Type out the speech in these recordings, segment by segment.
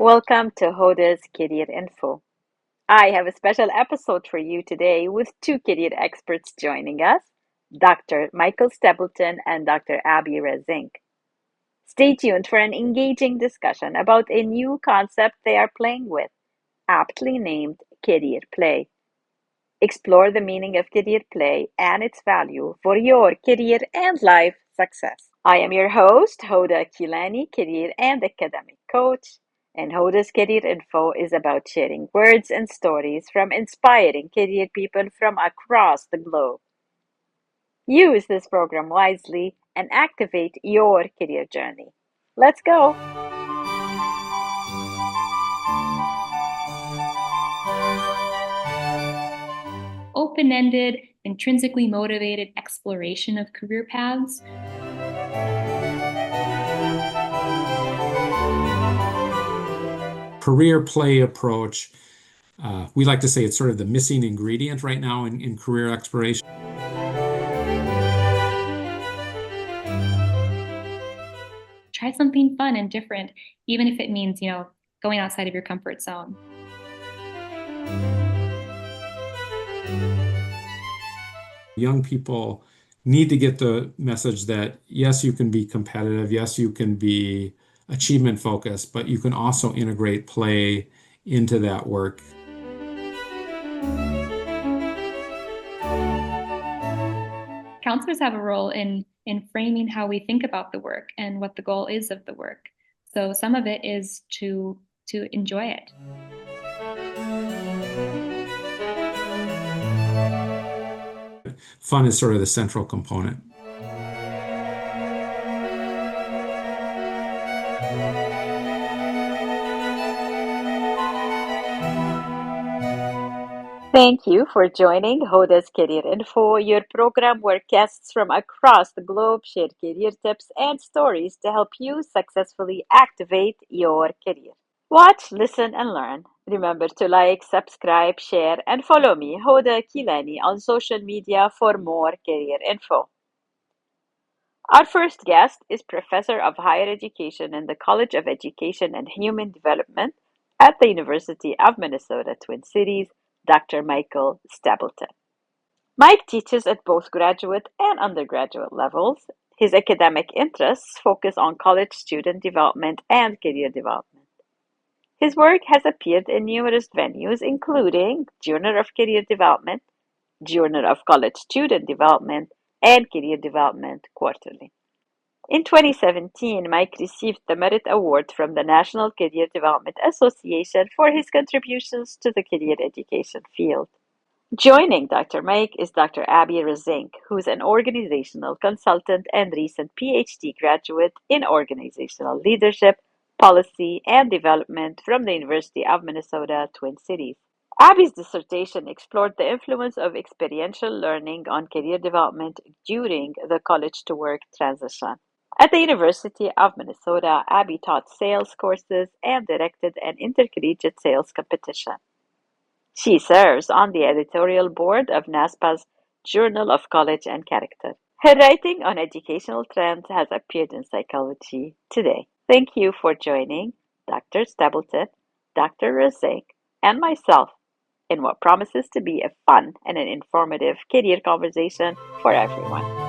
Welcome to Hoda's Career Info. I have a special episode for you today with two career experts joining us, Dr. Michael Stebleton and Dr. Abby Razink. Stay tuned for an engaging discussion about a new concept they are playing with, aptly named career play. Explore the meaning of career play and its value for your career and life success. I am your host, Hoda Career career and academic coach, and Hoda's Career Info is about sharing words and stories from inspiring career people from across the globe. Use this program wisely and activate your career journey. Let's go! Open-ended, intrinsically motivated exploration of career paths. Career play approach, we like to say it's sort of the missing ingredient right now in career exploration. Try something fun and different, even if it means, going outside of your comfort zone. Young people need to get the message that yes, you can be competitive, yes, you can be achievement focused, but you can also integrate play into that work. Counselors have a role in framing how we think about the work and what the goal is of the work. So some of it is to enjoy it. Fun is sort of the central component. Thank you for joining Hoda's Career Info, your program where guests from across the globe share career tips and stories to help you successfully activate your career. Watch, listen, and learn. Remember to like, subscribe, share, and follow me, Hoda Kilani, on social media for more career info. Our first guest is Professor of Higher Education in the College of Education and Human Development at the University of Minnesota Twin Cities, Dr. Michael Stebleton. Mike teaches at both graduate and undergraduate levels. His academic interests focus on college student development and career development. His work has appeared in numerous venues, including Journal of Career Development, Journal of College Student Development, and Career Development Quarterly. In 2017, Mike received the Merit Award from the National Career Development Association for his contributions to the career education field. Joining Dr. Mike is Dr. Abby Razink, who is an organizational consultant and recent PhD graduate in organizational leadership, policy, and development from the University of Minnesota Twin Cities. Abby's dissertation explored the influence of experiential learning on career development during the college-to-work transition. At the University of Minnesota, Abby taught sales courses and directed an intercollegiate sales competition. She serves on the editorial board of NASPA's Journal of College and Character. Her writing on educational trends has appeared in Psychology Today. Thank you for joining Dr. Stebleton, Dr. Razink, and myself in what promises to be a fun and an informative career conversation for everyone.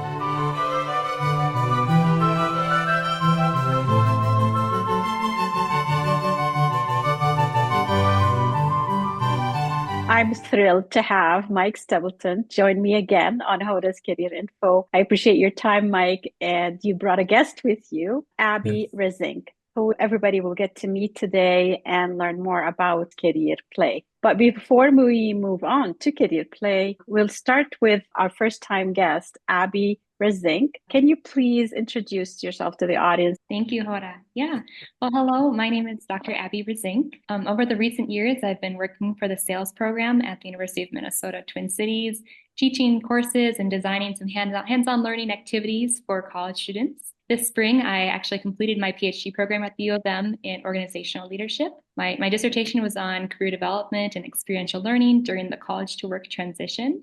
I'm thrilled to have Mike Stebleton join me again on Hoda's Career Info. I appreciate your time, Mike, and you brought a guest with you, Abby Razink, who everybody will get to meet today and learn more about career play. But before we move on to career play, we'll start with our first-time guest, Abby Razink. Can you please introduce yourself to the audience? Thank you, Hoda. Yeah. Well, hello. My name is Dr. Abby Razink. Over the recent years, I've been working for the sales program at the University of Minnesota Twin Cities, teaching courses and designing some hands-on learning activities for college students. This spring, I actually completed my PhD program at the U of M in organizational leadership. My dissertation was on career development and experiential learning during the college to work transition.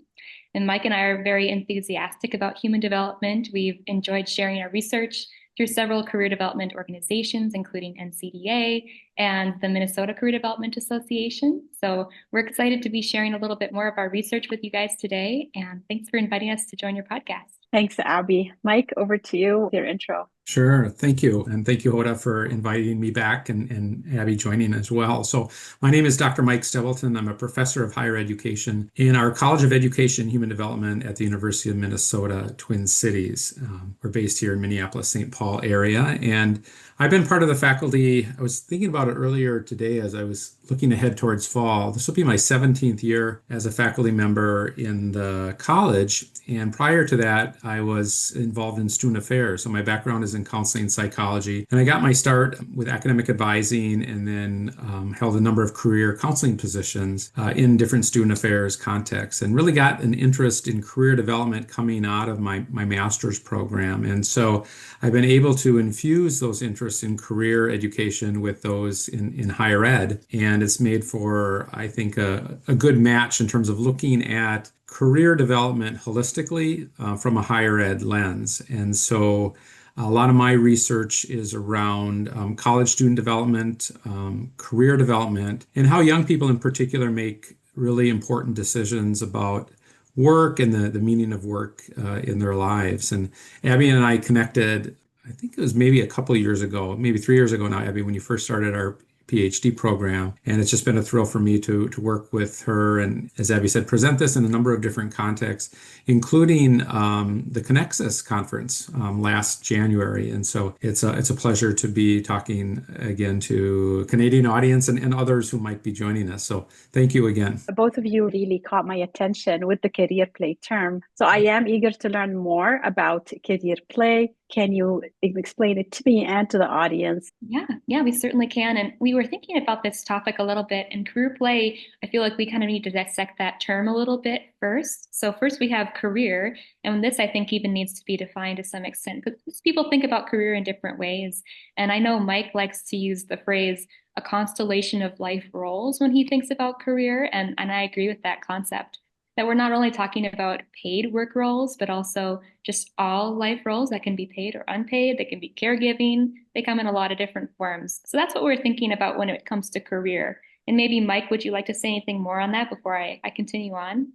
And Mike and I are very enthusiastic about human development. We've enjoyed sharing our research through several career development organizations, including NCDA and the Minnesota Career Development Association. So we're excited to be sharing a little bit more of our research with you guys today. And thanks for inviting us to join your podcast. Thanks, Abby. Mike, over to you with your intro. Sure. Thank you. And thank you, Hoda, for inviting me back and Abby joining as well. So my name is Dr. Mike Stebleton. I'm a professor of higher education in our College of Education and Human Development at the University of Minnesota, Twin Cities. We're based here in Minneapolis, St. Paul area. And I've been part of the faculty. I was thinking about it earlier today as I was looking ahead towards fall. This will be my 17th year as a faculty member in the college. And prior to that, I was involved in student affairs. So my background is in counseling and psychology. And I got my start with academic advising and then held a number of career counseling positions in different student affairs contexts and really got an interest in career development coming out of my master's program. And so I've been able to infuse those interests in career education with those in higher ed. And it's made for, I think, a good match in terms of looking at career development holistically from a higher ed lens. And so a lot of my research is around college student development, career development, and how young people in particular make really important decisions about work and the meaning of work in their lives. And Abby and I connected, I think it was maybe a couple of years ago, maybe 3 years ago now, Abby, when you first started our PhD program. And it's just been a thrill for me to work with her. And as Abby said, present this in a number of different contexts, including the Connexus conference last January. And so it's a pleasure to be talking again to a Canadian audience and others who might be joining us. So thank you again. Both of you really caught my attention with the career play term. So I am eager to learn more about career play. Can you explain it to me and to the audience? Yeah, we certainly can. And we were thinking about this topic a little bit. In career play, I feel like we kind of need to dissect that term a little bit first. So first we have career, and this I think even needs to be defined to some extent because people think about career in different ways. And I know Mike likes to use the phrase a constellation of life roles when he thinks about career, and I agree with that concept. That we're not only talking about paid work roles, but also just all life roles that can be paid or unpaid. They can be caregiving. They come in a lot of different forms. So that's what we're thinking about when it comes to career. And maybe, Mike, would you like to say anything more on that before I continue on?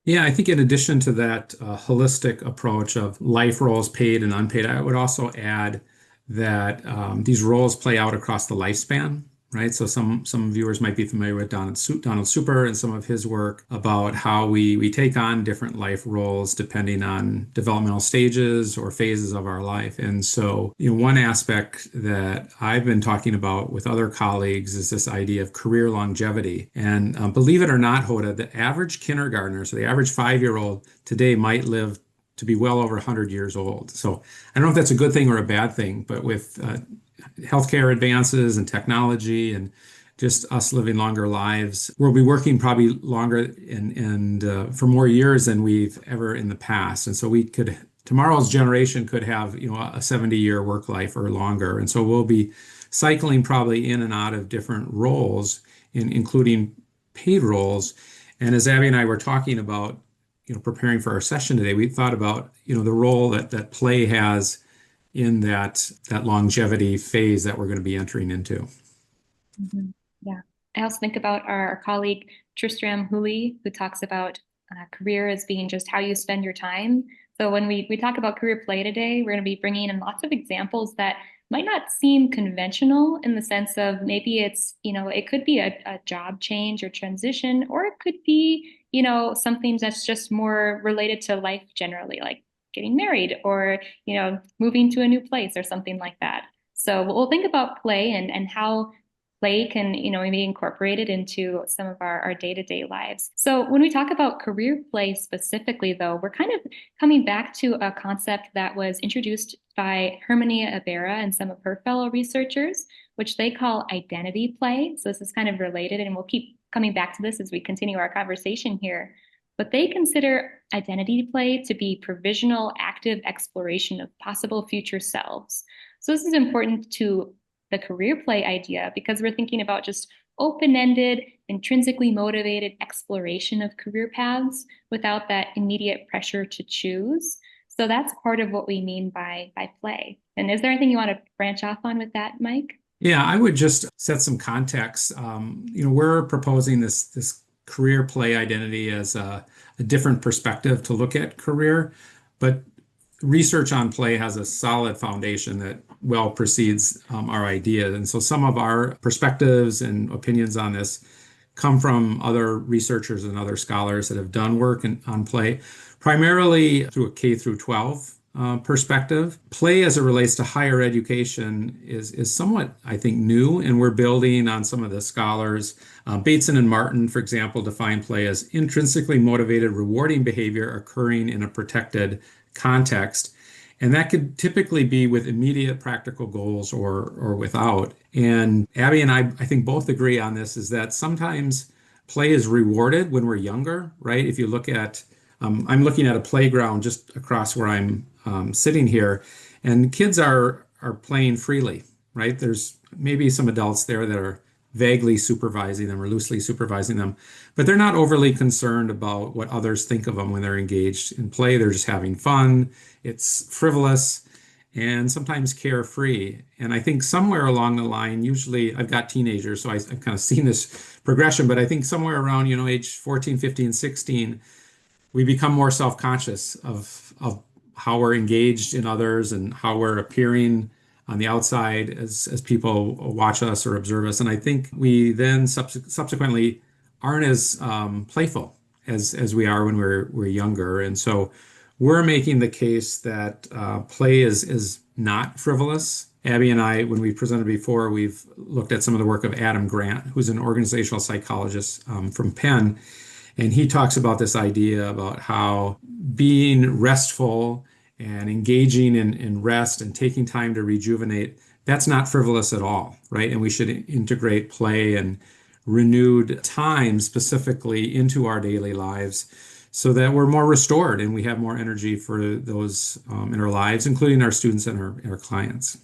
Yeah, I think in addition to that holistic approach of life roles, paid and unpaid, I would also add that these roles play out across the lifespan, right? So some viewers might be familiar with Donald Super and some of his work about how we take on different life roles depending on developmental stages or phases of our life. And so, one aspect that I've been talking about with other colleagues is this idea of career longevity. And believe it or not, Hoda, the average kindergartner, so the average 5-year-old today might live to be well over 100 years old. So I don't know if that's a good thing or a bad thing, but with healthcare advances and technology and just us living longer lives, we'll be working probably longer and for more years than we've ever in the past. And so tomorrow's generation could have, a 70-year work life or longer. And so we'll be cycling probably in and out of different roles, including paid roles. And as Abby and I were talking about, preparing for our session today, we thought about, the role that play has in that longevity phase that we're going to be entering into. Mm-hmm. Yeah. I also think about our colleague Tristram Hooley, who talks about career as being just how you spend your time. So when we talk about career play today, we're going to be bringing in lots of examples that might not seem conventional in the sense of maybe it's, it could be a job change or transition, or it could be, something that's just more related to life generally, like getting married or, moving to a new place or something like that. So we'll think about play and how play can, be incorporated into some of our day-to-day lives. So when we talk about career play specifically, though, we're kind of coming back to a concept that was introduced by Herminia Ibarra and some of her fellow researchers, which they call identity play. So this is kind of related, and we'll keep coming back to this as we continue our conversation here. But they consider identity play to be provisional, active exploration of possible future selves. So this is important to the career play idea because we're thinking about just open-ended, intrinsically motivated exploration of career paths without that immediate pressure to choose. So that's part of what we mean by play. And is there anything you want to branch off on with that, Mike? Yeah, I would just set some context. We're proposing this career play identity as a different perspective to look at career, but research on play has a solid foundation that well precedes our ideas. And so some of our perspectives and opinions on this come from other researchers and other scholars that have done work on play, primarily through a K through 12 perspective. Play as it relates to higher education is somewhat, I think, new, and we're building on some of the scholars. Bateson and Martin, for example, define play as intrinsically motivated, rewarding behavior occurring in a protected context. And that could typically be with immediate practical goals or without. And Abby and I think both agree on this, is that sometimes play is rewarded when we're younger, right? If you look at, I'm looking at a playground just across where I'm sitting here, and kids are playing freely, right? There's maybe some adults there that are vaguely supervising them or loosely supervising them, but they're not overly concerned about what others think of them when they're engaged in play. They're just having fun. It's frivolous and sometimes carefree. And I think somewhere along the line, usually I've got teenagers, so I've kind of seen this progression, but I think somewhere around, age 14, 15, 16, we become more self-conscious of how we're engaged in others and how we're appearing on the outside as people watch us or observe us. And I think we then subsequently aren't as playful as we are when we're younger. And so we're making the case that play is not frivolous. Abby and I, when we presented before, we've looked at some of the work of Adam Grant, who's an organizational psychologist from Penn. And he talks about this idea about how being restful and engaging in rest and taking time to rejuvenate, that's not frivolous at all, right? And we should integrate play and renewed time specifically into our daily lives so that we're more restored and we have more energy for those in our lives, including our students and our clients.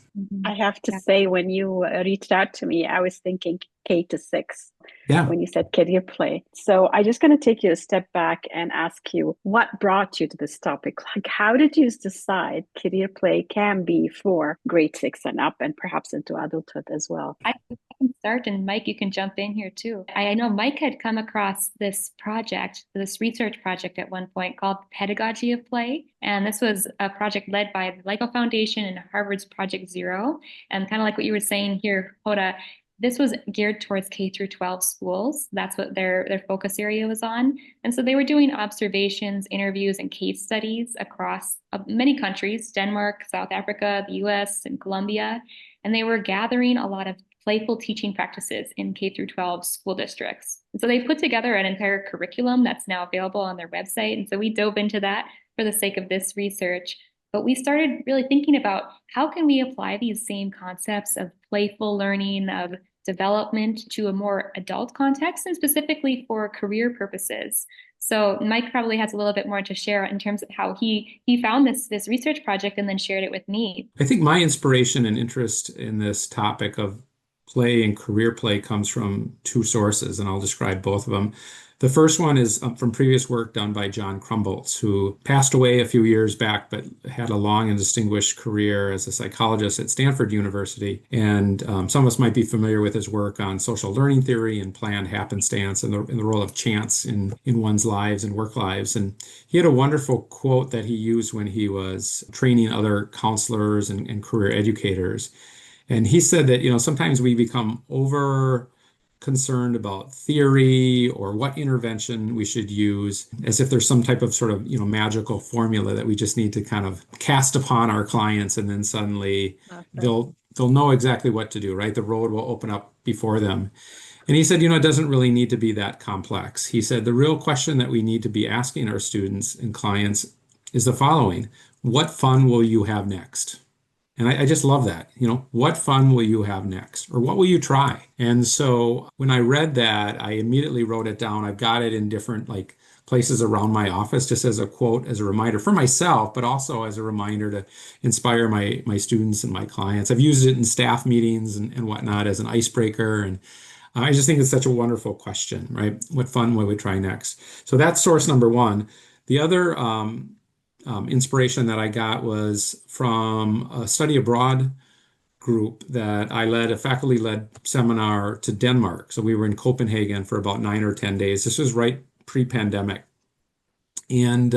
I have to Yeah. say, when you reached out to me, I was thinking K to 6 Yeah. when you said career play. So I'm just going to take you a step back and ask you, what brought you to this topic? Like, how did you decide career play can be for grade 6 and up, and perhaps into adulthood as well? I can start, and Mike, you can jump in here too. I know Mike had come across this project, this research project at one point called Pedagogy of Play. And this was a project led by the LIGO Foundation and Harvard's Project Zero. And kind of like what you were saying here, Hoda, this was geared towards K through 12 schools. That's what their focus area was on. And so they were doing observations, interviews, and case studies across many countries, Denmark, South Africa, the US, and Colombia. And they were gathering a lot of playful teaching practices in K through 12 school districts. And so they put together an entire curriculum that's now available on their website. And so we dove into that for the sake of this research. But we started really thinking about how can we apply these same concepts of playful learning, of development to a more adult context, and specifically for career purposes. So Mike probably has a little bit more to share in terms of how he found this research project and then shared it with me. I think my inspiration and interest in this topic of play and career play comes from two sources, and I'll describe both of them. The first one is from previous work done by John Crumboltz, who passed away a few years back, but had a long and distinguished career as a psychologist at Stanford University. And some of us might be familiar with his work on social learning theory and planned happenstance and the role of chance in one's lives and work lives. And he had a wonderful quote that he used when he was training other counselors and career educators. And he said that, sometimes we become over concerned about theory or what intervention we should use, as if there's some type of sort of, magical formula that we just need to kind of cast upon our clients, and then suddenly they'll know exactly what to do, right? The road will open up before them. And he said, it doesn't really need to be that complex. He said, the real question that we need to be asking our students and clients is the following: what fun will you have next? And I just love that. What fun will you have next? Or what will you try? And so when I read that, I immediately wrote it down. I've got it in different places around my office, just as a quote, as a reminder for myself, but also as a reminder to inspire my students and my clients. I've used it in staff meetings and whatnot as an icebreaker. And I just think it's such a wonderful question, right? What fun will we try next? So that's source number one. The other inspiration that I got was from a study abroad group that I led, a faculty-led seminar to Denmark. So we were in Copenhagen for about 9 or 10 days. This was right pre-pandemic. And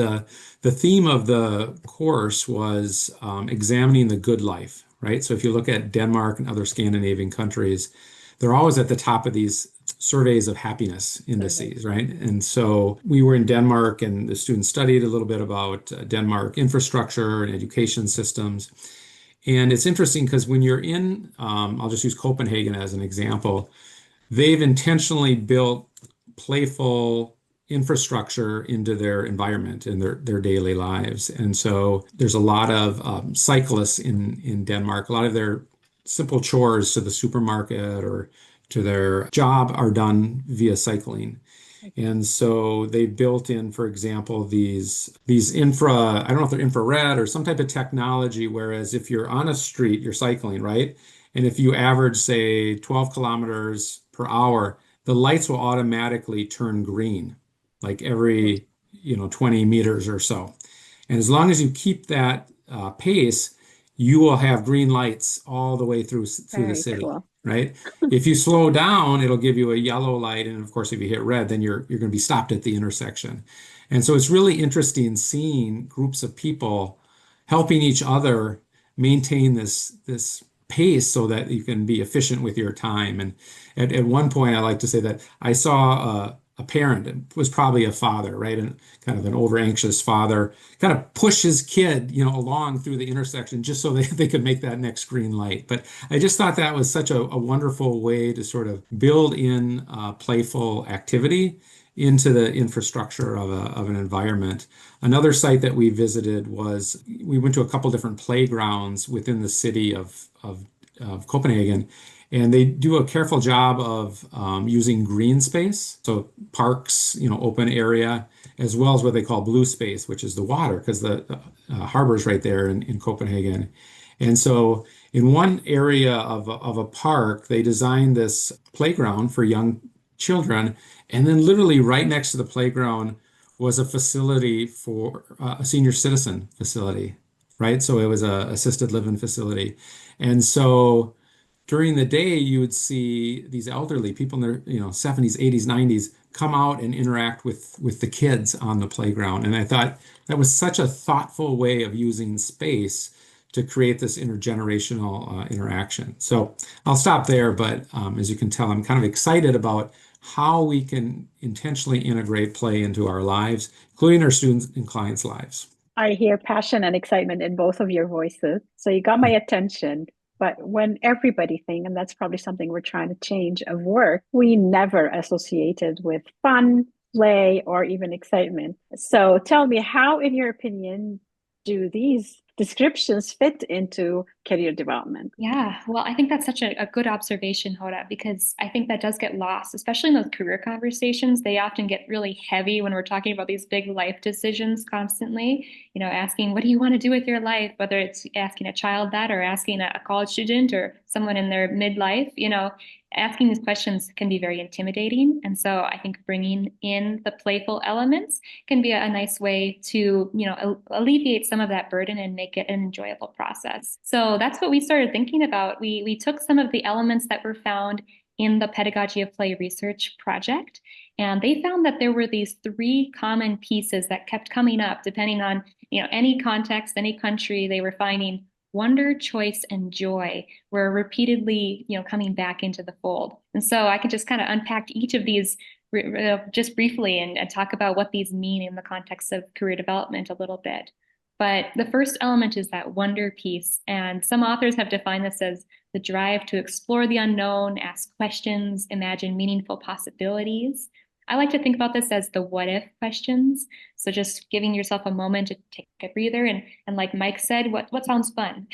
the theme of the course was examining the good life, right? So if you look at Denmark and other Scandinavian countries, they're always at the top of these surveys of happiness indices, right? And so we were in Denmark, and the students studied a little bit about Denmark infrastructure and education systems. And it's interesting because when you're in, I'll just use Copenhagen as an example, they've intentionally built playful infrastructure into their environment and their daily lives. And so there's a lot of cyclists in Denmark. A lot of their simple chores to the supermarket or to their job are done via cycling. And so they built in, for example, these I don't know if they're infrared or some type of technology, whereas if you're on a street, you're cycling, right? And if you average, say, 12 kilometers per hour, the lights will automatically turn green, like every, 20 meters or so. And as long as you keep that pace, you will have green lights all the way through the Very city, cool. right? If you slow down, it'll give you a yellow light, and of course, if you hit red, then you're going to be stopped at the intersection. And so it's really interesting seeing groups of people helping each other maintain this pace so that you can be efficient with your time. And at one point, I like to say that I saw a parent, it was probably a father, right? And kind of an over anxious father, kind of push his kid, along through the intersection just so they could make that next green light. But I just thought that was such a wonderful way to sort of build in playful activity into the infrastructure of an environment. Another site that we visited was we went to a couple different playgrounds within the city of Copenhagen, and they do a careful job of using green space, so parks, open area, as well as what they call blue space, which is the water, because the harbor is right there in Copenhagen. And so in one area of a park, they designed this playground for young children, and then literally right next to the playground was a facility for a senior citizen facility, right? So it was a assisted living facility. And so during the day, you would see these elderly people in their, 70s, 80s, 90s come out and interact with the kids on the playground. And I thought that was such a thoughtful way of using space to create this intergenerational interaction. So I'll stop there, but as you can tell, I'm kind of excited about how we can intentionally integrate play into our lives, including our students and clients' lives. I hear passion and excitement in both of your voices. So you got my attention. But when everybody think, and that's probably something we're trying to change of work, we never associated with fun, play, or even excitement. So tell me, how, in your opinion, do these descriptions fit into career development? Yeah, well, I think that's such a good observation, Hoda, because I think that does get lost, especially in those career conversations. They often get really heavy when we're talking about these big life decisions constantly, asking, what do you want to do with your life? Whether it's asking a child that or asking a college student or someone in their midlife, asking these questions can be very intimidating. And so I think bringing in the playful elements can be a nice way to, alleviate some of that burden and make it an enjoyable process. So that's what we started thinking about. We took some of the elements that were found in the Pedagogy of Play research project, and they found that there were these three common pieces that kept coming up depending on, any context, any country. They were finding wonder, choice, and joy were repeatedly, coming back into the fold. And so I could just kind of unpack each of these just briefly and talk about what these mean in the context of career development a little bit. But the first element is that wonder piece. And some authors have defined this as the drive to explore the unknown, ask questions, imagine meaningful possibilities. I like to think about this as the what if questions. So just giving yourself a moment to take a breather and like Mike said, what sounds fun?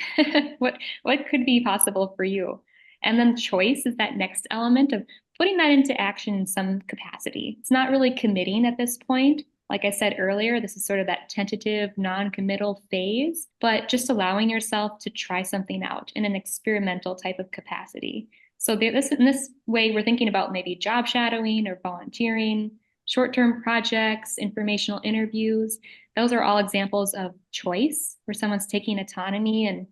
what could be possible for you? And then choice is that next element of putting that into action in some capacity. It's not really committing at this point. Like I said earlier, this is sort of that tentative, non-committal phase, but just allowing yourself to try something out in an experimental type of capacity. So in this way, we're thinking about maybe job shadowing or volunteering, short-term projects, informational interviews. Those are all examples of choice, where someone's taking autonomy and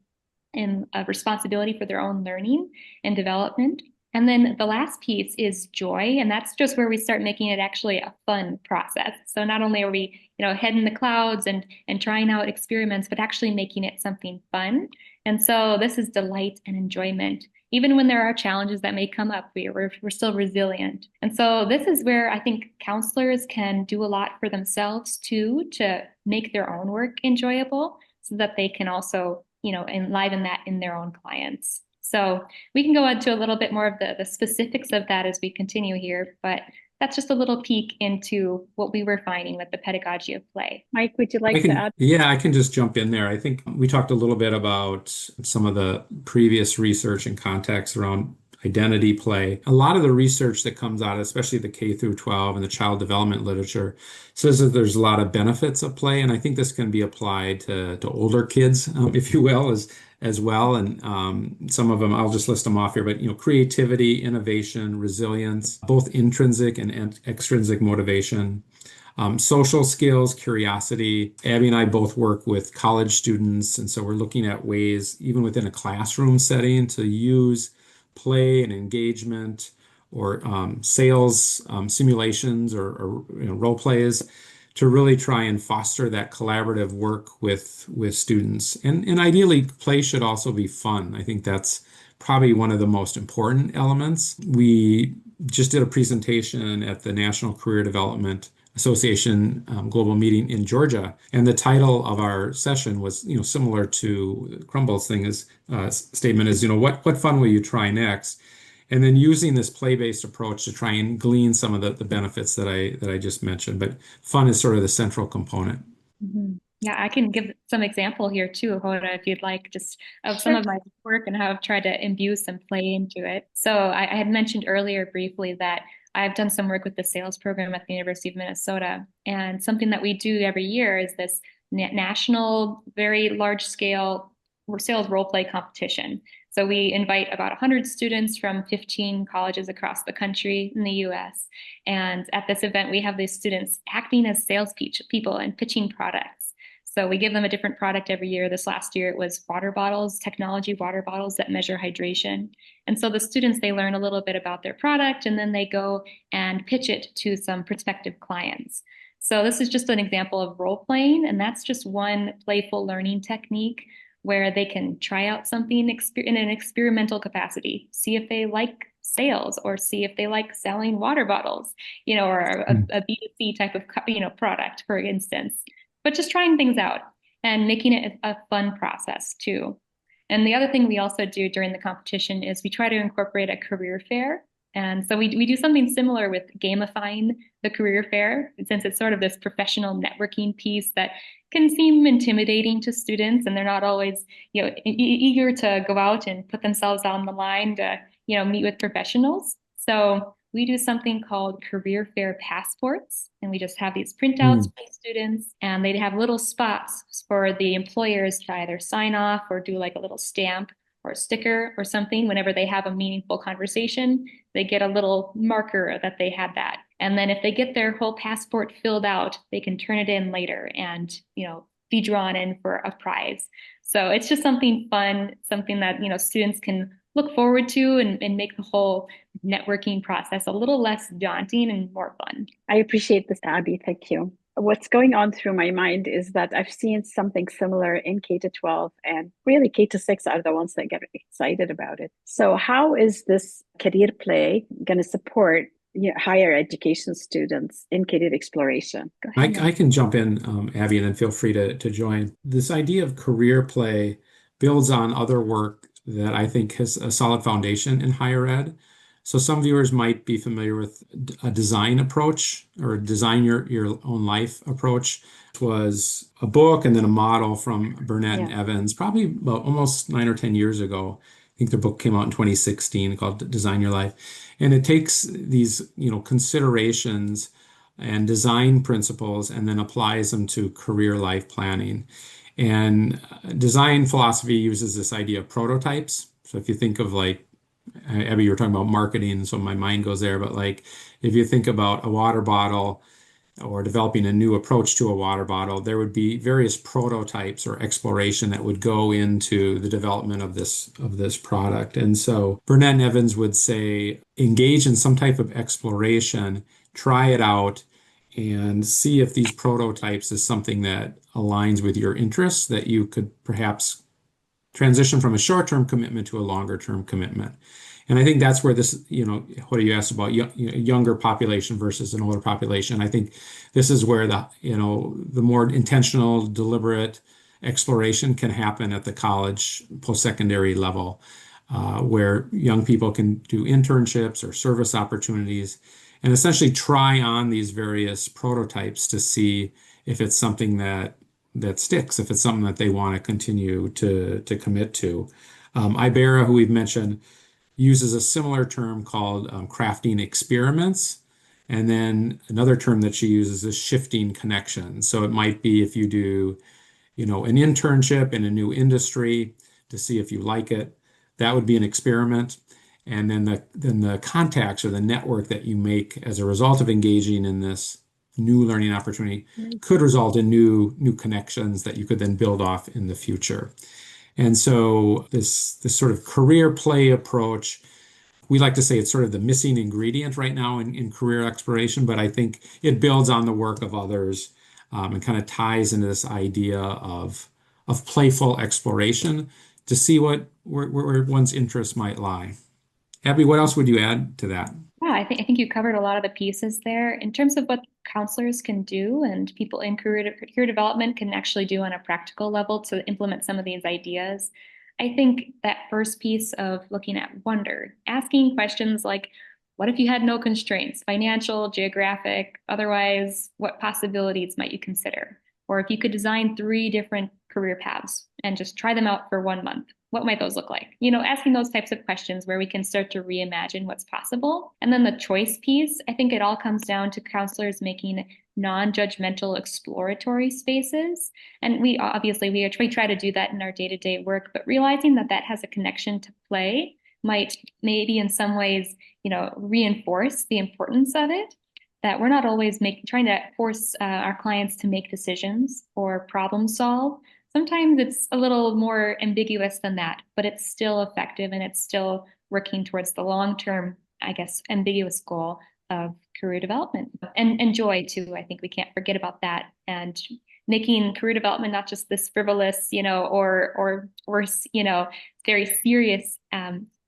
and a responsibility for their own learning and development. And then the last piece is joy, and that's just where we start making it actually a fun process. So not only are we, head in the clouds and trying out experiments, but actually making it something fun. And so this is delight and enjoyment. Even when there are challenges that may come up, we're still resilient. And so this is where I think counselors can do a lot for themselves too, to make their own work enjoyable so that they can also, enliven that in their own clients. So we can go into a little bit more of the specifics of that as we continue here, but that's just a little peek into what we were finding with the pedagogy of play. Mike, would you like to add? Yeah, I can just jump in there. I think we talked a little bit about some of the previous research and context around identity play. A lot of the research that comes out, especially the K through 12 and the child development literature, says that there's a lot of benefits of play, and I think this can be applied to older kids, if you will, as well. And some of them, I'll just list them off here, but creativity, innovation, resilience, both intrinsic and extrinsic motivation. Social skills, curiosity. Abby and I both work with college students, and so we're looking at ways, even within a classroom setting, to use play and engagement or sales simulations or role plays to really try and foster that collaborative work with students. And ideally, play should also be fun. I think that's probably one of the most important elements. We just did a presentation at the National Career Development Association global meeting in Georgia, and the title of our session was, similar to Crumble's statement is, what fun will you try next? And then using this play-based approach to try and glean some of the benefits that I just mentioned, but fun is sort of the central component. Mm-hmm. Yeah, I can give some example here too, Hoda, if you'd like, just of some of my work and how I've tried to imbue some play into it. So I had mentioned earlier briefly that I've done some work with the sales program at the University of Minnesota. And something that we do every year is this national, very large scale sales role play competition. So we invite about 100 students from 15 colleges across the country in the US. And at this event, we have these students acting as sales people and pitching products. So we give them a different product every year. This last year, it was water bottles, technology water bottles that measure hydration. And so the students, they learn a little bit about their product, and then they go and pitch it to some prospective clients. So this is just an example of role playing, and that's just one playful learning technique where they can try out something in an experimental capacity, see if they like sales or see if they like selling water bottles, or a B2C type of, product, for instance. But just trying things out and making it a fun process too. And the other thing we also do during the competition is we try to incorporate a career fair. And so we do something similar with gamifying the career fair, since it's sort of this professional networking piece that can seem intimidating to students, and they're not always, eager to go out and put themselves on the line to, meet with professionals. So we do something called career fair passports, and we just have these printouts for students, and they have little spots for the employers to either sign off or do like a little stamp or a sticker or something. Whenever they have a meaningful conversation, they get a little marker that they had that. And then if they get their whole passport filled out, they can turn it in later and, be drawn in for a prize. So it's just something fun, something that, students can look forward to and make the whole networking process a little less daunting and more fun. I appreciate this, Abby. Thank you. What's going on through my mind is that I've seen something similar in K to 12, and really K to 6 are the ones that get excited about it. So how is this career play going to support higher education students in career exploration? I can jump in, Abby, and then feel free to join. This idea of career play builds on other work that I think has a solid foundation in higher ed. So some viewers might be familiar with a design approach or a design your own life approach. It was a book and then a model from Burnett and Evans, probably about almost 9 or 10 years ago. I think their book came out in 2016 called Design Your Life. And it takes these, considerations and design principles and then applies them to career life planning. And design philosophy uses this idea of prototypes. So if you think of Abby, you were talking about marketing, so my mind goes there, but if you think about a water bottle, or developing a new approach to a water bottle, there would be various prototypes or exploration that would go into the development of this product. And so Burnett and Evans would say, engage in some type of exploration, try it out, and see if these prototypes is something that aligns with your interests, that you could perhaps transition from a short-term commitment to a longer-term commitment. And I think that's where this, what you asked about younger population versus an older population. I think this is where the more intentional, deliberate exploration can happen at the college post-secondary level, where young people can do internships or service opportunities and essentially try on these various prototypes to see if it's something that sticks, if it's something that they want to continue to commit to. Ibera, who we've mentioned, uses a similar term called crafting experiments. And then another term that she uses is shifting connections. So it might be if you do, an internship in a new industry to see if you like it, that would be an experiment. And then the contacts or the network that you make as a result of engaging in this new learning opportunity could result in new connections that you could then build off in the future. And so this sort of career play approach, we like to say it's sort of the missing ingredient right now in career exploration, but I think it builds on the work of others, and kind of ties into this idea of playful exploration to see where one's interests might lie. Abby, what else would you add to that? Yeah, I think you covered a lot of the pieces there in terms of what counselors can do and people in career development can actually do on a practical level to implement some of these ideas. I think that first piece of looking at wonder, asking questions like, what if you had no constraints, financial, geographic, otherwise, what possibilities might you consider? Or if you could design three different career paths and just try them out for 1 month, what might those look like? Asking those types of questions where we can start to reimagine what's possible. And then the choice piece, I think it all comes down to counselors making non-judgmental exploratory spaces. And we try to do that in our day-to-day work, but realizing that that has a connection to play might maybe in some ways, reinforce the importance of it. That we're not always trying to force our clients to make decisions or problem solve. Sometimes it's a little more ambiguous than that, but it's still effective and it's still working towards the long-term, I guess, ambiguous goal of career development and joy too. I think we can't forget about that and making career development not just this frivolous, or very serious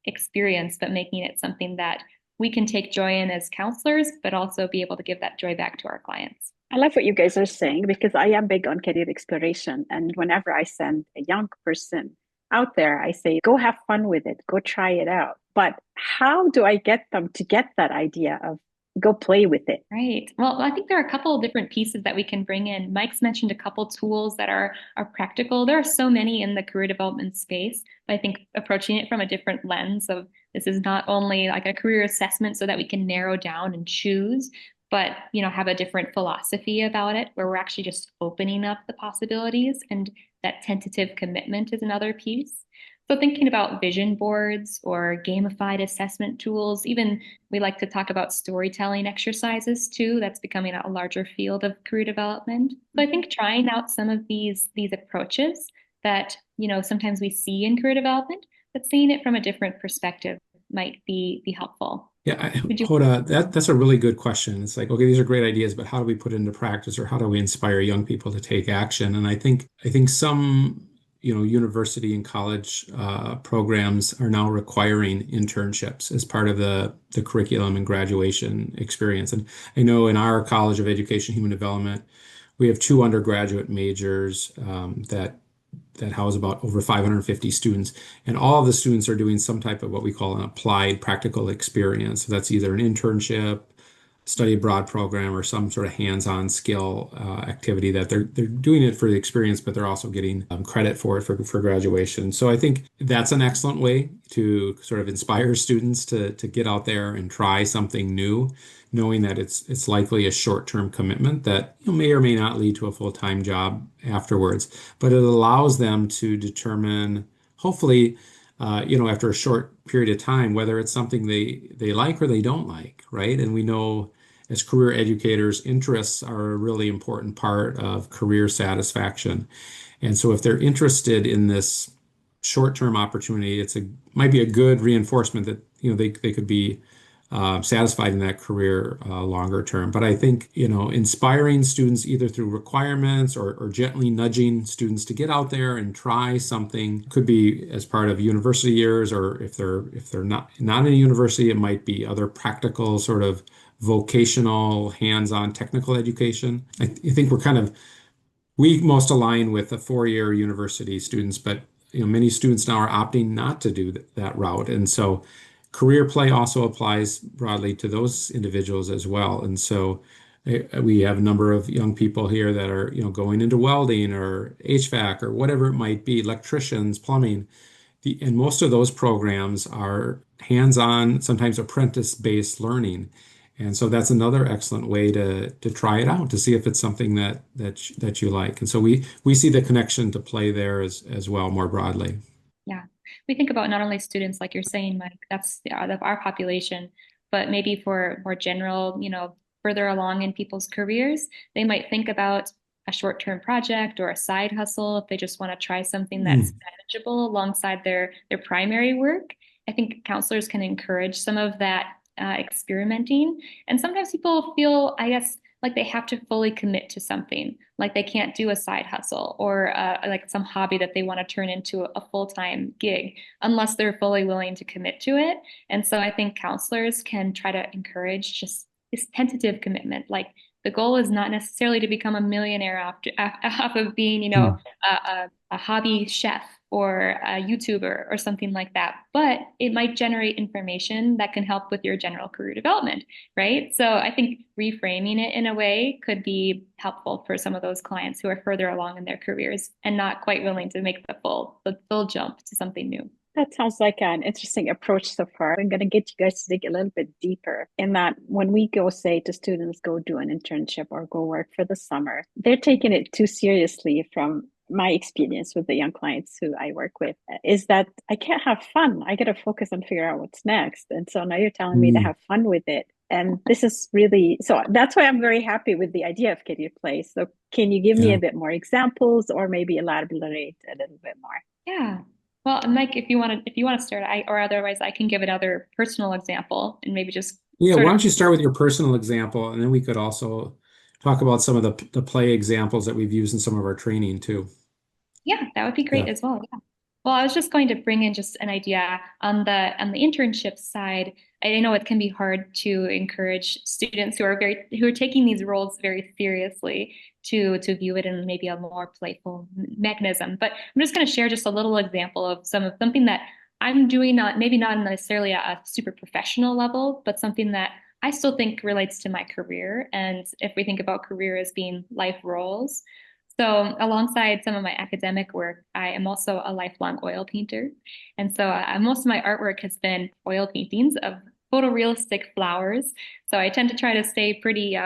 experience, but making it something that we can take joy in as counselors, but also be able to give that joy back to our clients. I love what you guys are saying because I am big on career exploration. And whenever I send a young person out there, I say, go have fun with it, go try it out. But how do I get them to get that idea of go play with it? Right. Well, I think there are a couple of different pieces that we can bring in. Mike's mentioned a couple tools that are practical. There are so many in the career development space, but I think approaching it from a different lens of this is not only like a career assessment so that we can narrow down and choose, but have a different philosophy about it where we're actually just opening up the possibilities, and that tentative commitment is another piece. So thinking about vision boards or gamified assessment tools, even we like to talk about storytelling exercises too. That's becoming a larger field of career development. So I think trying out some of these approaches that, sometimes we see in career development, but seeing it from a different perspective might be helpful. Yeah, Would you? Hoda, that's a really good question. It's like, okay, these are great ideas, but how do we put it into practice, or how do we inspire young people to take action? And I think some, university and college programs are now requiring internships as part of the curriculum and graduation experience. And I know in our College of Education Human Development, we have two undergraduate majors that house about over 550 students. And all of the students are doing some type of what we call an applied practical experience. So that's either an internship, study abroad program, or some sort of hands-on skill activity that they're doing it for the experience, but they're also getting credit for it for graduation. So I think that's an excellent way to sort of inspire students to get out there and try something new, knowing that it's likely a short-term commitment that may or may not lead to a full-time job afterwards. But it allows them to determine, hopefully, after a short period of time, whether it's something they like or they don't like, right? And we know as career educators, interests are a really important part of career satisfaction. And so if they're interested in this short-term opportunity, might be a good reinforcement that they could be satisfied in that career longer term. But I think inspiring students either through requirements or gently nudging students to get out there and try something could be as part of university years, or if they're not in a university, it might be other practical sort of vocational, hands-on technical education. I think we most align with the four-year university students, but many students now are opting not to do that route, and so career play also applies broadly to those individuals as well. And so we have a number of young people here that are going into welding or HVAC or whatever it might be, electricians, plumbing. And most of those programs are hands-on, sometimes apprentice-based learning. And so that's another excellent way to try it out to see if it's something that you like. And so we see the connection to play there as well more broadly. Yeah. We think about not only students, like you're saying, Mike, that's our population, but maybe for more general, further along in people's careers, they might think about a short-term project or a side hustle if they just want to try something that's Mm. manageable alongside their primary work. I think counselors can encourage some of that experimenting. And sometimes people feel, I guess, like they have to fully commit to something, like they can't do a side hustle or like some hobby that they want to turn into a full-time gig unless they're fully willing to commit to it. And so I think counselors can try to encourage just this tentative commitment. Like the goal is not necessarily to become a millionaire off of being, Mm. a hobby chef or a YouTuber or something like that, but it might generate information that can help with your general career development, right? So I think reframing it in a way could be helpful for some of those clients who are further along in their careers and not quite willing to make the full jump to something new. That sounds like an interesting approach so far. I'm going to get you guys to dig a little bit deeper in that when we go say to students, go do an internship or go work for the summer, they're taking it too seriously from my experience with the young clients who I work with is that I can't have fun. I got to focus and figure out what's next. And so now you're telling me to Mm. have fun with it. And this is really, so that's why I'm very happy with the idea of career play. So can you give me a Yeah. bit more examples or maybe elaborate a little bit more? Yeah. Well, Mike, if you want to start, or otherwise I can give another personal example and maybe just Yeah, sort why of. don't you start with your personal example, and then we could also talk about some of the play examples that we've used in some of our training too. Yeah, that would be great Yeah. as well. Yeah. Well, I was just going to bring in just an idea on the internship side. I know it can be hard to encourage students who are taking these roles very seriously to view it in maybe a more playful mechanism. But I'm just going to share just a little example of something that I'm doing, not maybe not necessarily a super professional level, but something that I still think relates to my career. And if we think about career as being life roles. So, alongside some of my academic work, I am also a lifelong oil painter. And so, most of my artwork has been oil paintings of photorealistic flowers. So, I tend to try to stay pretty,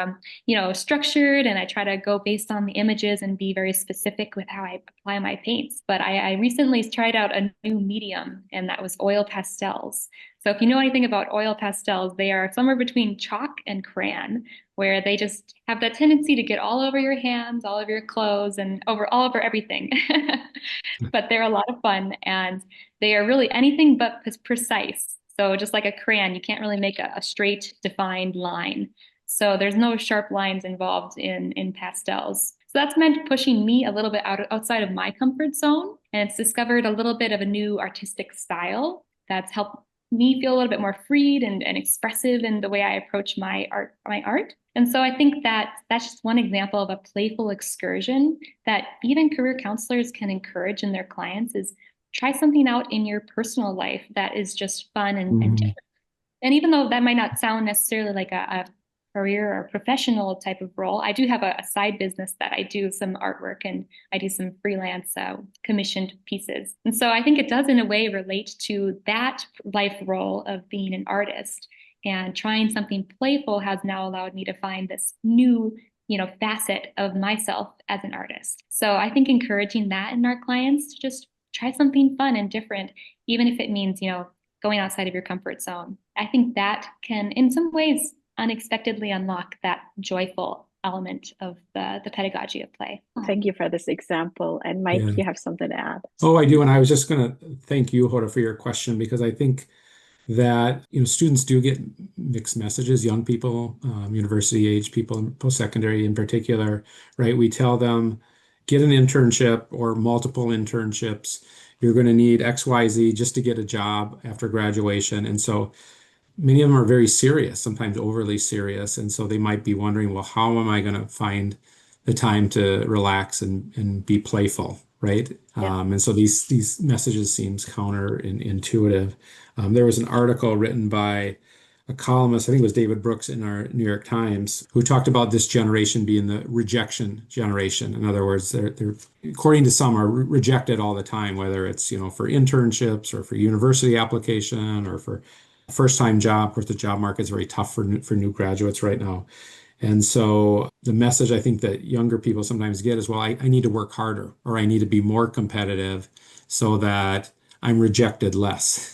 structured, and I try to go based on the images and be very specific with how I apply my paints. But I recently tried out a new medium, and that was oil pastels. So, if you know anything about oil pastels, they are somewhere between chalk and crayon, where they just have that tendency to get all over your hands, all over your clothes, and all over everything. But they're a lot of fun, and they are really anything but precise. So just like a crayon, you can't really make a straight defined line. So there's no sharp lines involved in pastels. So that's meant pushing me a little bit outside of my comfort zone, and it's discovered a little bit of a new artistic style that's helped me feel a little bit more freed and expressive in the way I approach my art. And so I think that that's just one example of a playful excursion that even career counselors can encourage in their clients is try something out in your personal life that is just fun and Mhm. different. And even though that might not sound necessarily like a career or professional type of role, I do have a side business that I do some artwork and I do some freelance commissioned pieces. And so I think it does in a way relate to that life role of being an artist. And trying something playful has now allowed me to find this new, facet of myself as an artist. So I think encouraging that in our clients to just try something fun and different, even if it means, going outside of your comfort zone. I think that can, in some ways, unexpectedly unlock that joyful element of the pedagogy of play. Thank you for this example. And Mike, Yeah. you have something to add? Oh, I do. And I was just going to thank you, Hoda, for your question, because I think that students do get mixed messages, young people, university age people, post-secondary in particular, right? We tell them get an internship or multiple internships. You're going to need XYZ just to get a job after graduation. And so many of them are very serious, sometimes overly serious. And so they might be wondering, well, how am I going to find the time to relax and be playful, right? Yeah. And so these messages seems counterintuitive. There was an article written by a columnist, I think it was David Brooks in our New York Times, who talked about this generation being the rejection generation. In other words, they're according to some, are rejected all the time, whether it's for internships or for university application or for first-time job. Of course, the job market is very tough for new graduates right now. And so the message I think that younger people sometimes get is, well, I need to work harder or I need to be more competitive so that I'm rejected less.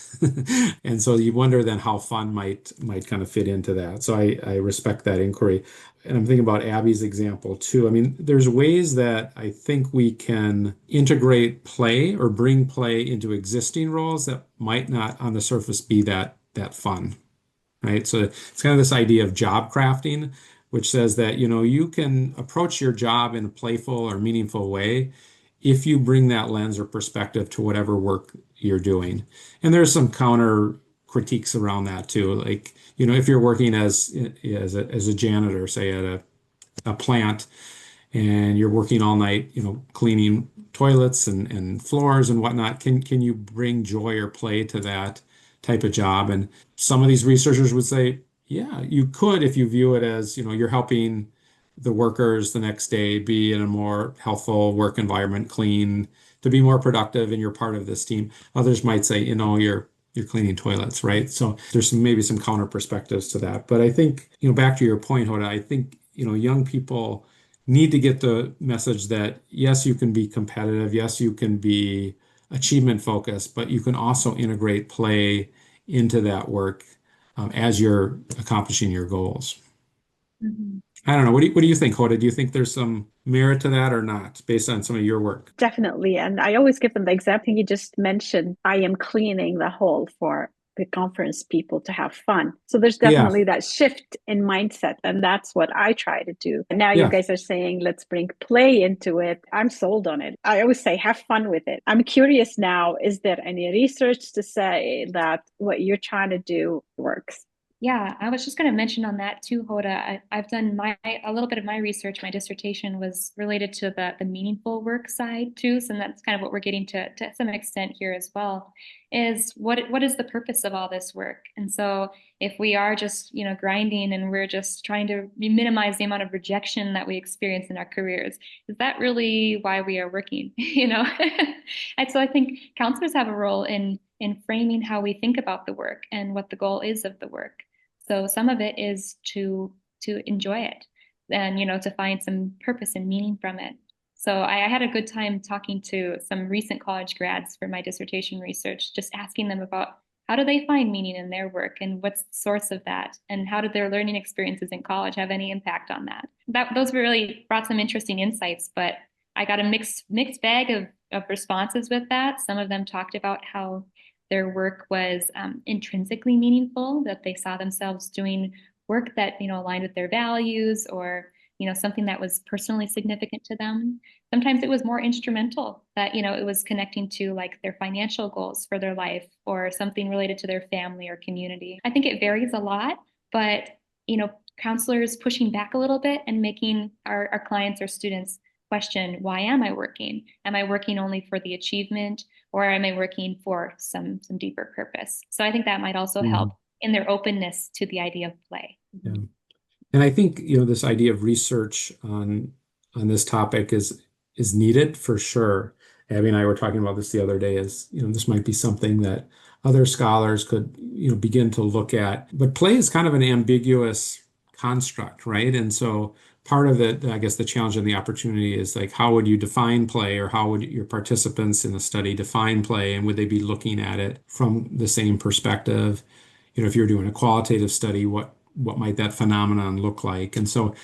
And so you wonder then how fun might kind of fit into that. So I respect that inquiry. And I'm thinking about Abby's example too. I mean, there's ways that I think we can integrate play or bring play into existing roles that might not on the surface be that fun, right? So it's kind of this idea of job crafting, which says that, you can approach your job in a playful or meaningful way if you bring that lens or perspective to whatever work you're doing. And there's some counter critiques around that too. Like, if you're working as a janitor, say at a plant, and you're working all night, cleaning toilets and floors and whatnot, can you bring joy or play to that type of job? And some of these researchers would say, yeah, you could if you view it as, you're helping the workers the next day be in a more healthful work environment, clean, to be more productive, and you're part of this team. Others might say, you're cleaning toilets, right? So there's maybe some counter perspectives to that. But I think, back to your point, Hoda, I think, young people need to get the message that yes, you can be competitive, yes, you can be achievement focused, but you can also integrate play into that work as you're accomplishing your goals. Mhm. I don't know. What do you think, Hoda? Do you think there's some merit to that or not, based on some of your work? Definitely. And I always give them the example you just mentioned. I am cleaning the hall for the conference people to have fun. So there's Yeah, definitely that shift in mindset. And that's what I try to do. And now you yeah. guys are saying, let's bring play into it. I'm sold on it. I always say, have fun with it. I'm curious now, is there any research to say that what you're trying to do works? Yeah, I was just going to mention on that too, Hoda. I've done a little bit of my research. My dissertation was related to the meaningful work side too, so that's kind of what we're getting to some extent here as well. Is what is the purpose of all this work? And so if we are just grinding and we're just trying to minimize the amount of rejection that we experience in our careers, is that really why we are working? And so I think counselors have a role in framing how we think about the work and what the goal is of the work. So some of it is to enjoy it and to find some purpose and meaning from it. So I had a good time talking to some recent college grads for my dissertation research, just asking them about how do they find meaning in their work and what's the source of that and how did their learning experiences in college have any impact on that. Those really brought some interesting insights, but I got a mixed bag of responses with that. Some of them talked about how their work was intrinsically meaningful, that they saw themselves doing work that aligned with their values or something that was personally significant to them. Sometimes it was more instrumental, that it was connecting to like their financial goals for their life or something related to their family or community. I think it varies a lot, but counselors pushing back a little bit and making our clients or students question, why am I working? Am I working only for the achievement, or am I working for some deeper purpose? So I think that might also Mhm. help in their openness to the idea of play. Yeah. And I think, this idea of research on this topic is needed for sure. Abby and I were talking about this the other day, is, this might be something that other scholars could, begin to look at. But play is kind of an ambiguous construct, right? And so part of it, I guess the challenge and the opportunity is like, how would you define play, or how would your participants in the study define play? And would they be looking at it from the same perspective? If you're doing a qualitative study, what might that phenomenon look like? And so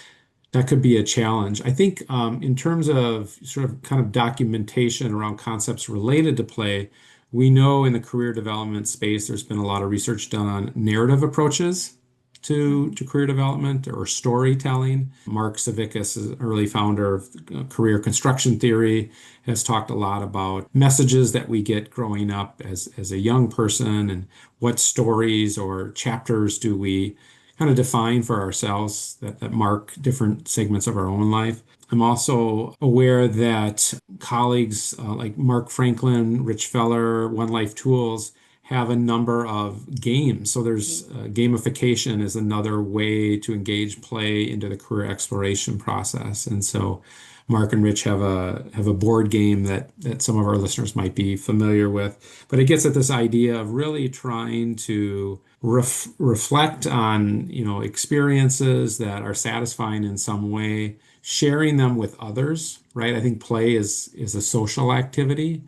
that could be a challenge. I think in terms of sort of kind of documentation around concepts related to play, we know in the career development space, there's been a lot of research done on narrative approaches to career development or storytelling. Mark Savickas, an early founder of career construction theory, has talked a lot about messages that we get growing up as a young person and what stories or chapters do we kind of define for ourselves that mark different segments of our own life. I'm also aware that colleagues like Mark Franklin, Rich Feller, One Life Tools have a number of games. So there's gamification is another way to engage play into the career exploration process. And so Mark and Rich have a board game that some of our listeners might be familiar with. But it gets at this idea of really trying to reflect on, experiences that are satisfying in some way, sharing them with others, right? I think play is a social activity,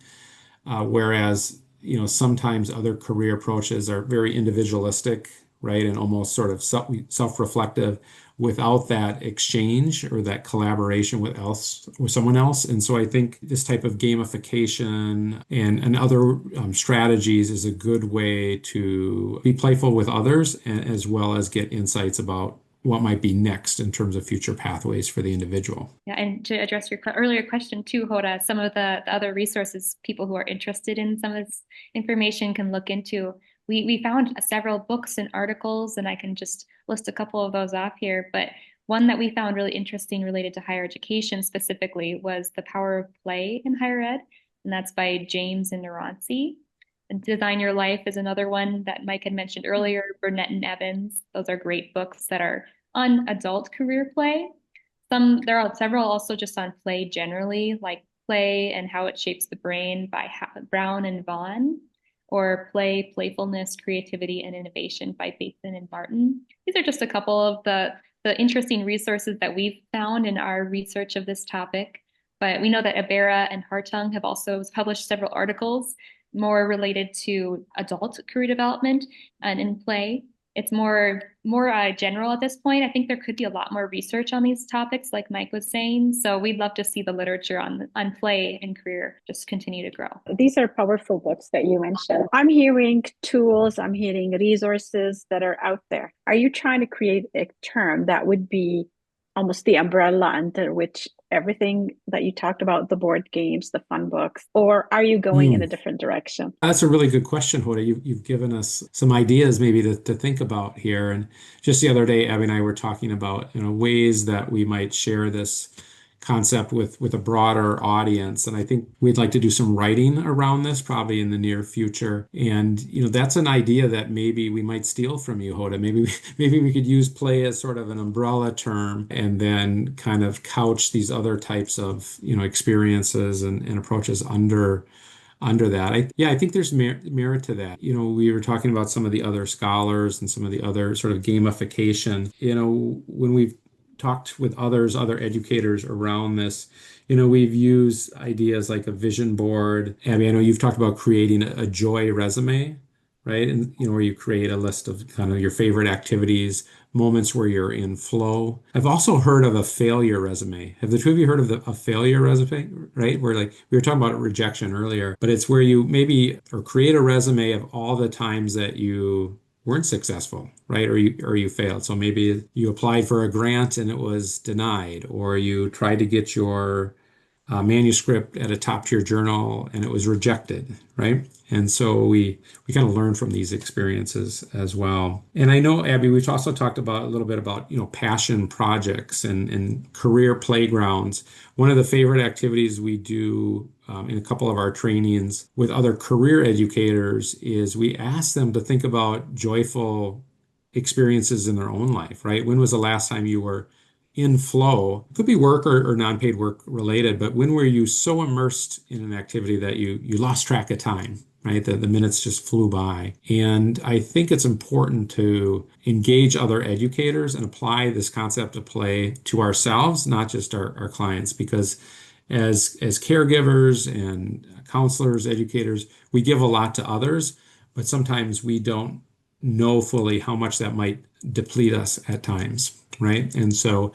whereas sometimes other career approaches are very individualistic, right, and almost sort of self-reflective without that exchange or that collaboration with someone else. And so I think this type of gamification and other strategies is a good way to be playful with others, as well as get insights about what might be next in terms of future pathways for the individual. Yeah, and to address your earlier question too, Hoda, some of the other resources people who are interested in some of this information can look into. We found several books and articles, and I can just list a couple of those off here. But one that we found really interesting related to higher education specifically was The Power of Play in Higher Ed, and that's by James and Naranci. And Design Your Life is another one that Mike had mentioned earlier, Burnett and Evans. Those are great books that are on adult career play. There are several also just on play generally, like Play and How It Shapes the Brain by Brown and Vaughn, or Play, Playfulness, Creativity, and Innovation by Bateson and Martin. These are just a couple of the interesting resources that we've found in our research of this topic. But we know that Abera and Hartung have also published several articles more related to adult career development and in play. It's more general at this point. I think there could be a lot more research on these topics, like Mike was saying. So we'd love to see the literature on play and career just continue to grow. These are powerful books that you mentioned. I'm hearing tools, I'm hearing resources that are out there. Are you trying to create a term that would be almost the umbrella under which everything that you talked about, the board games, the fun books, or are you going in a different direction? That's a really good question, Hoda. You've given us some ideas maybe to think about here. And just the other day, Abby and I were talking about ways that we might share this concept with a broader audience. And I think we'd like to do some writing around this probably in the near future. And that's an idea that maybe we might steal from you, Hoda. Maybe we could use play as sort of an umbrella term and then kind of couch these other types of experiences and approaches under that. I think there's merit to that. We were talking about some of the other scholars and some of the other sort of gamification. When we've talked with other educators around this, we've used ideas like a vision board. Abby, I know you've talked about creating a joy resume, right? And where you create a list of kind of your favorite activities, moments where you're in flow. I've also heard of a failure resume. Have the two of you heard of a failure resume, right? Where like we were talking about rejection earlier, but it's where you maybe or create a resume of all the times that you weren't successful, right? Or you failed. So maybe you applied for a grant and it was denied, or you tried to get your manuscript at a top tier journal and it was rejected, right? And so we kind of learn from these experiences as well. And I know, Abby, we've also talked about a little bit about, passion projects and career playgrounds. One of the favorite activities we do in a couple of our trainings with other career educators is we ask them to think about joyful experiences in their own life, right? When was the last time you were in flow? It could be work or non-paid work related, but when were you so immersed in an activity that you lost track of time, right? The minutes just flew by. And I think it's important to engage other educators and apply this concept of play to ourselves, not just our clients, because as caregivers and counselors, educators, we give a lot to others, but sometimes we don't know fully how much that might deplete us at times, right? And so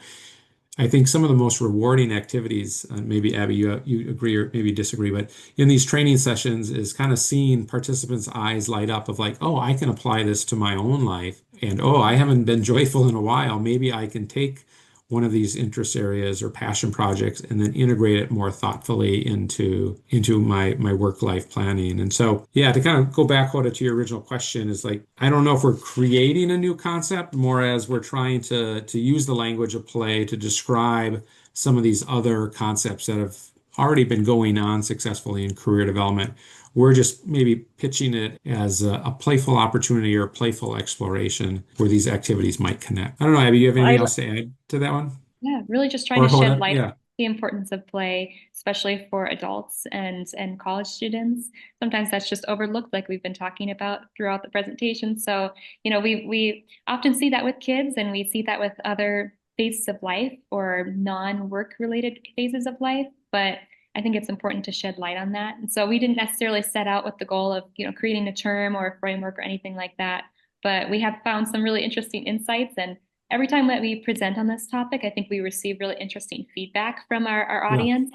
I think some of the most rewarding activities, maybe Abby, you agree or maybe disagree, but in these training sessions is kind of seeing participants' eyes light up of like, oh, I can apply this to my own life. And oh, I haven't been joyful in a while. Maybe I can take one of these interest areas or passion projects and then integrate it more thoughtfully into my work life planning. And so, yeah, to kind of go back, Hoda, to your original question is like, I don't know if we're creating a new concept more as we're trying to use the language of play to describe some of these other concepts that have already been going on successfully in career development. We're just maybe pitching it as a playful opportunity or playful exploration where these activities might connect. I don't know, Abby, you have anything else to add to that one? Yeah, really just trying Or to shed Hoda? light on Yeah. the importance of play, especially for adults and college students. Sometimes that's just overlooked, like we've been talking about throughout the presentation. So, we often see that with kids, and we see that with other phases of life or non-work related phases of life. But I think it's important to shed light on that. And so we didn't necessarily set out with the goal of, creating a term or a framework or anything like that. But we have found some really interesting insights, and every time that we present on this topic, I think we receive really interesting feedback from our Yeah. audience.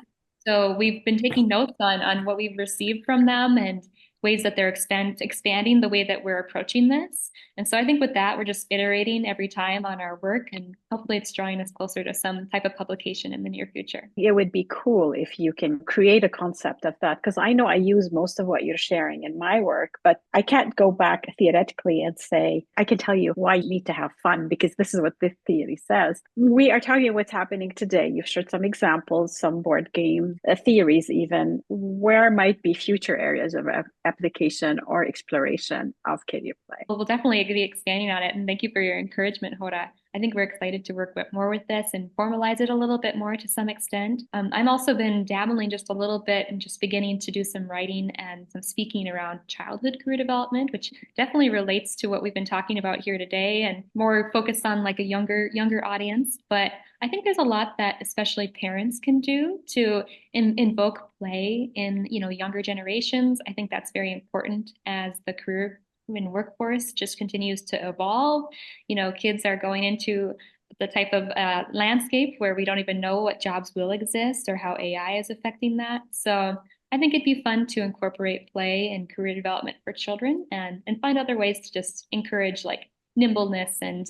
So we've been taking notes on what we've received from them and ways that they're expanding the way that we're approaching this. And so I think with that, we're just iterating every time on our work, and hopefully it's drawing us closer to some type of publication in the near future. It would be cool if you can create a concept of that, because I know I use most of what you're sharing in my work, but I can't go back theoretically and say, I can tell you why you need to have fun because this is what this theory says. We are talking what's happening today. You've shared some examples, some board game theories, even where might be future areas of application or exploration of career play. We'll definitely be expanding on it. And thank you for your encouragement, Hoda. I think we're excited to work more with this and formalize it a little bit more to some extent. I've also been dabbling just a little bit and just beginning to do some writing and some speaking around childhood career development, which definitely relates to what we've been talking about here today and more focused on like a younger audience. But I think there's a lot that especially parents can do to invoke play in, younger generations. I think that's very important as the career and workforce just continues to evolve. Kids are going into the type of landscape where we don't even know what jobs will exist or how AI is affecting that. So I think it'd be fun to incorporate play and career development for children and find other ways to just encourage like nimbleness and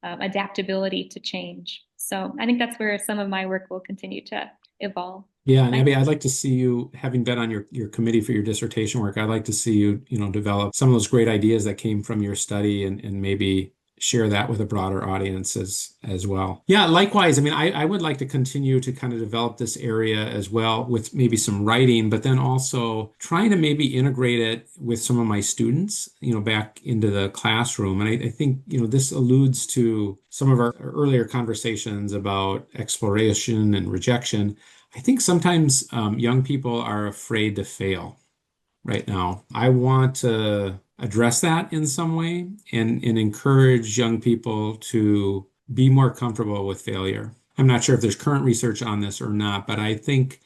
adaptability to change. So I think that's where some of my work will continue to evolve. Yeah, and Abby, I'd like to see you, having been on your committee for your dissertation work, I'd like to see you, develop some of those great ideas that came from your study and maybe share that with a broader audience as well. Yeah, likewise. I mean, I would like to continue to kind of develop this area as well with maybe some writing, but then also trying to maybe integrate it with some of my students, back into the classroom. And I think, this alludes to some of our earlier conversations about exploration and rejection. I think sometimes young people are afraid to fail right now. I want to address that in some way and encourage young people to be more comfortable with failure. I'm not sure if there's current research on this or not, but I think,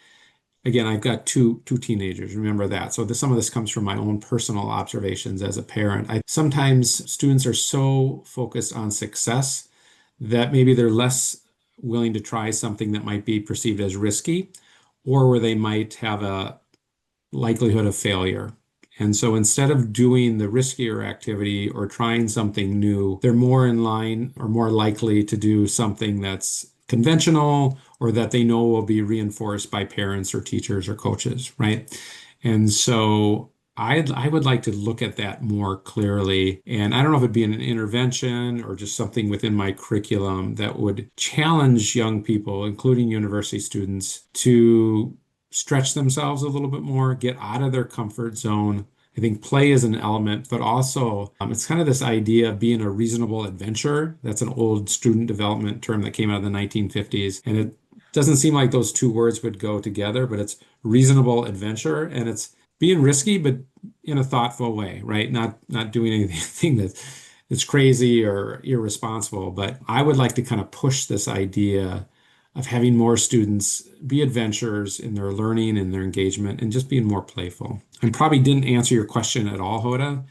again, I've got two teenagers. Remember that. So some of this comes from my own personal observations as a parent. Sometimes students are so focused on success that maybe they're less willing to try something that might be perceived as risky or where they might have a likelihood of failure. And so instead of doing the riskier activity or trying something new, they're more in line or more likely to do something that's conventional or that they know will be reinforced by parents or teachers or coaches, right? And so I would like to look at that more clearly. And I don't know if it'd be an intervention or just something within my curriculum that would challenge young people, including university students, to stretch themselves a little bit more, get out of their comfort zone. I think play is an element, but also it's kind of this idea of being a reasonable adventurer. That's an old student development term that came out of the 1950s. And it doesn't seem like those two words would go together, but it's reasonable adventure and it's being risky, but in a thoughtful way, right? Not doing anything that's crazy or irresponsible. But I would like to kind of push this idea of having more students be adventurers in their learning and their engagement and just being more playful. And probably didn't answer your question at all, Hoda.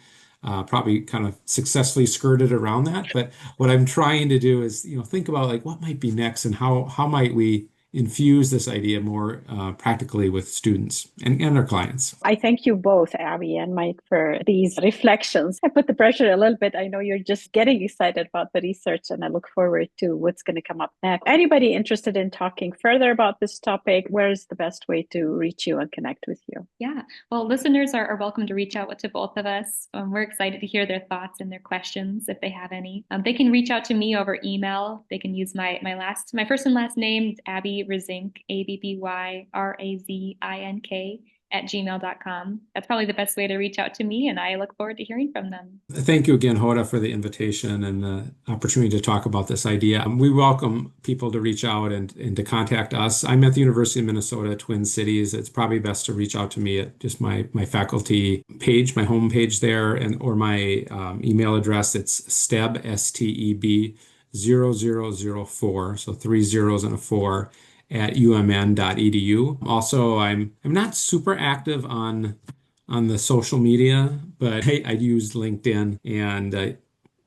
probably kind of successfully skirted around that. But what I'm trying to do is, think about like what might be next and how might we infuse this idea more practically with students and their clients. I thank you both, Abby and Mike, for these reflections. I put the pressure a little bit. I know you're just getting excited about the research, and I look forward to what's going to come up next. Anybody interested in talking further about this topic, where's the best way to reach you and connect with you? Yeah, well, listeners are welcome to reach out to both of us. We're excited to hear their thoughts and their questions if they have any. They can reach out to me over email. They can use my first and last name, Abby Razink, ABBYRAZINK @gmail.com. That's probably the best way to reach out to me, and I look forward to hearing from them. Thank you again, Hoda, for the invitation and the opportunity to talk about this idea. We welcome people to reach out and to contact us. I'm at the University of Minnesota, Twin Cities. It's probably best to reach out to me at just my faculty page, my homepage there, or my email address. It's Steb, STEB 0004, so 3 zeros and a 4, at umn.edu. Also, I'm not super active on the social media, but hey, I use LinkedIn, and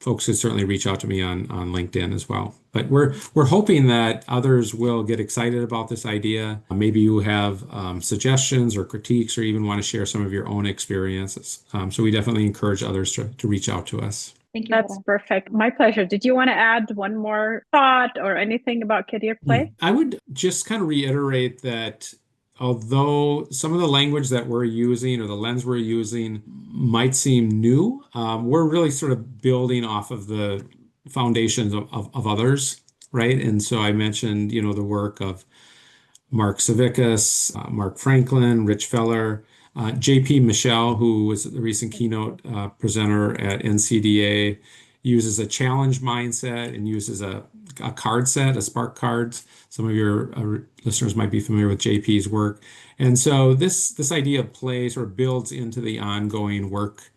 folks could certainly reach out to me on LinkedIn as well. But we're hoping that others will get excited about this idea. Maybe you have suggestions or critiques, or even want to share some of your own experiences. So we definitely encourage others to reach out to us. Thank you. That's perfect. My pleasure. Did you want to add one more thought or anything about Career Play? I would just kind of reiterate that although some of the language that we're using or the lens we're using might seem new, we're really sort of building off of the foundations of others, right? And so I mentioned, the work of Mark Savickas, Mark Franklin, Rich Feller, JP Michelle, who was the recent keynote presenter at NCDA, uses a challenge mindset and uses a card set, a Spark cards. Some of your listeners might be familiar with JP's work. And so this idea of play sort of builds into the ongoing work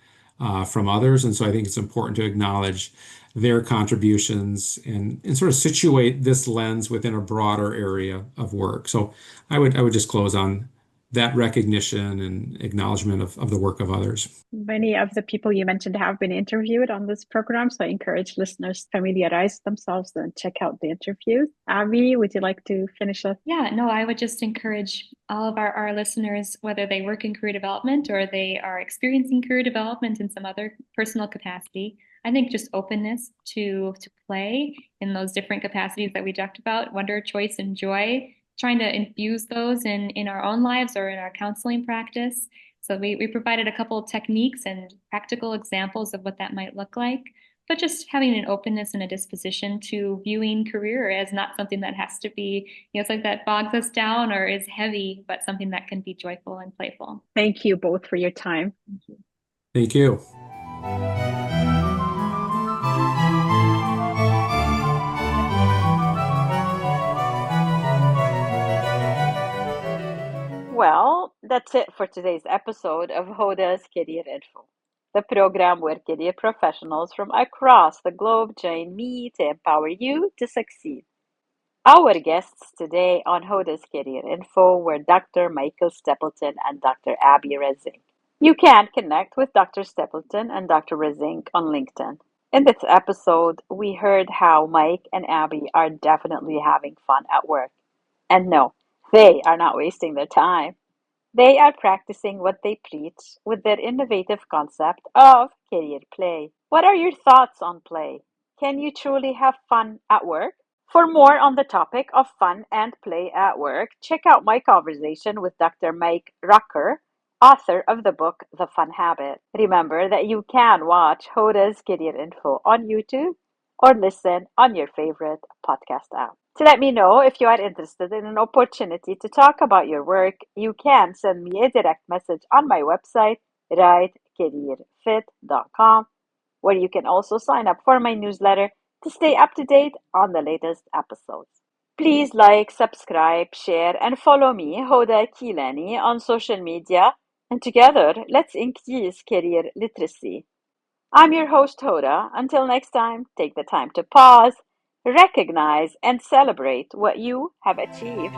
from others. And so I think it's important to acknowledge their contributions and sort of situate this lens within a broader area of work. So I would just close on that recognition and acknowledgement of the work of others. Many of the people you mentioned have been interviewed on this program, so I encourage listeners to familiarize themselves and check out the interviews. Abby, would you like to finish us? Yeah, no, I would just encourage all of our listeners, whether they work in career development or they are experiencing career development in some other personal capacity. I think just openness to play in those different capacities that we talked about, wonder, choice, and joy, trying to infuse those in our own lives or in our counseling practice. So we provided a couple of techniques and practical examples of what that might look like, but just having an openness and a disposition to viewing career as not something that has to be, it's like that bogs us down or is heavy, but something that can be joyful and playful. Thank you both for your time. Thank you. Thank you. Well, that's it for today's episode of Hoda's Career Info, the program where career professionals from across the globe join me to empower you to succeed. Our guests today on Hoda's Career Info were Dr. Michael Stebleton and Dr. Abby Razink. You can connect with Dr. Stebleton and Dr. Razink on LinkedIn. In this episode, we heard how Mike and Abby are definitely having fun at work. And no, they are not wasting their time. They are practicing what they preach with their innovative concept of career play. What are your thoughts on play? Can you truly have fun at work? For more on the topic of fun and play at work, check out my conversation with Dr. Mike Rucker, author of the book The Fun Habit. Remember that you can watch Hoda's Career Info on YouTube or listen on your favorite podcast app. To let me know if you are interested in an opportunity to talk about your work, you can send me a direct message on my website, rightcareerfit.com, where you can also sign up for my newsletter to stay up to date on the latest episodes. Please like, subscribe, share, and follow me, Hoda Kilani, on social media, and together let's increase career literacy. I'm your host, Hoda. Until next time, take the time to pause, recognize, and celebrate what you have achieved.